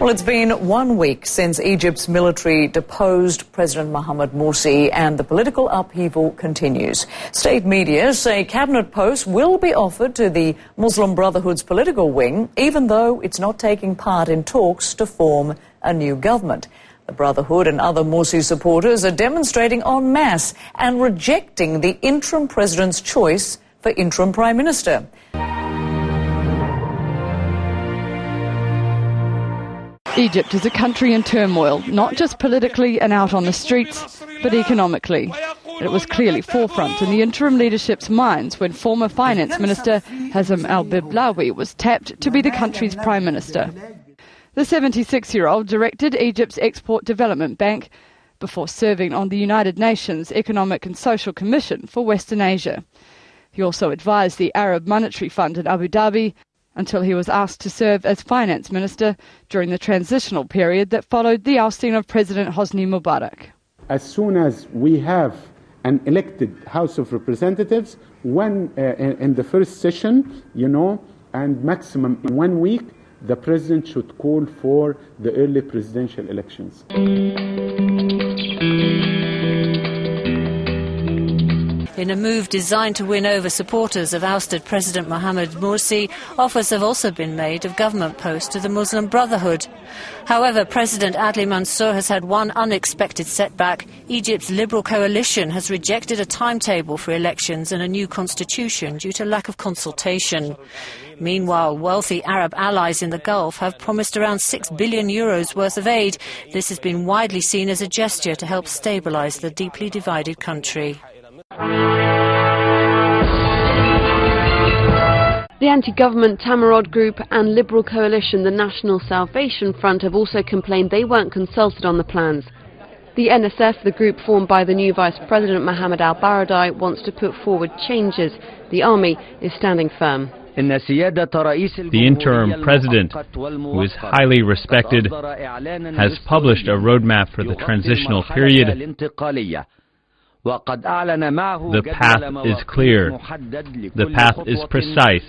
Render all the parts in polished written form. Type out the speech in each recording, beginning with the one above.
Well, it's been 1 week since Egypt's military deposed President Mohamed Morsi, and the political upheaval continues. State media say cabinet posts will be offered to the Muslim Brotherhood's political wing, even though it's not taking part in talks to form a new government. The Brotherhood and other Morsi supporters are demonstrating en masse and rejecting the interim president's choice for interim prime minister. Egypt is a country in turmoil, not just politically and out on the streets, but economically. It was clearly forefront in the interim leadership's minds when former Finance Minister Hazem al-Biblawi was tapped to be the country's Prime Minister. The 76-year-old directed Egypt's Export Development Bank before serving on the United Nations Economic and Social Commission for Western Asia. He also advised the Arab Monetary Fund in Abu Dhabi until he was asked to serve as finance minister during the transitional period that followed the ousting of President Hosni Mubarak. As soon as we have an elected House of Representatives, in the first session, and maximum in 1 week, the president should call for the early presidential elections. In a move designed to win over supporters of ousted President Mohamed Morsi, offers have also been made of government posts to the Muslim Brotherhood. However, President Adly Mansour has had one unexpected setback. Egypt's Liberal coalition has rejected a timetable for elections and a new constitution due to lack of consultation. Meanwhile, wealthy Arab allies in the Gulf have promised around €6 billion worth of aid. This has been widely seen as a gesture to help stabilise the deeply divided country. The anti-government Tamarod Group and Liberal coalition, the National Salvation Front, have also complained they weren't consulted on the plans. The NSF, the group formed by the new Vice President Mohamed al-Baradei, wants to put forward changes. The army is standing firm. The interim president, who is highly respected, has published a roadmap for the transitional period. The path is clear. The path is precise.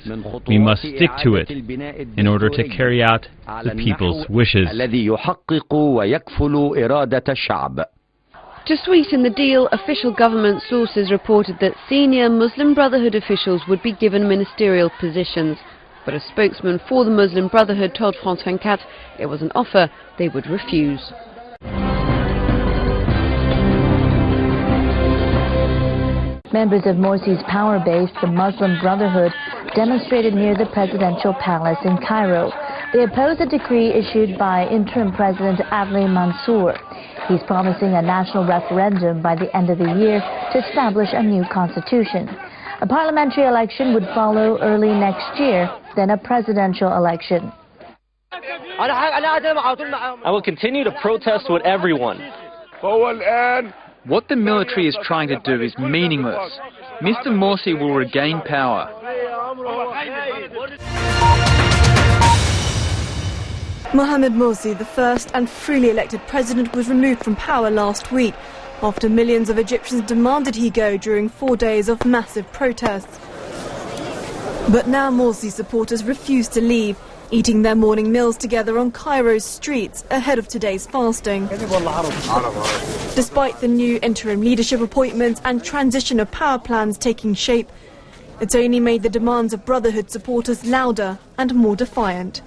We must stick to it in order to carry out the people's wishes. To sweeten the deal, official government sources reported that senior Muslim Brotherhood officials would be given ministerial positions. But a spokesman for the Muslim Brotherhood told France 24 it was an offer they would refuse. Members of Morsi's power base, the Muslim Brotherhood, demonstrated near the presidential palace in Cairo. They oppose a decree issued by interim President Adly Mansour. He's promising a national referendum by the end of the year to establish a new constitution. A parliamentary election would follow early next year, then a presidential election. I will continue to protest with everyone. What the military is trying to do is meaningless. Mr. Morsi will regain power. Mohamed Morsi, the first and freely elected president, was removed from power last week after millions of Egyptians demanded he go during 4 days of massive protests. But now Morsi supporters refuse to leave, eating their morning meals together on Cairo's streets ahead of today's fasting. Despite the new interim leadership appointments and transition of power plans taking shape, it's only made the demands of Brotherhood supporters louder and more defiant.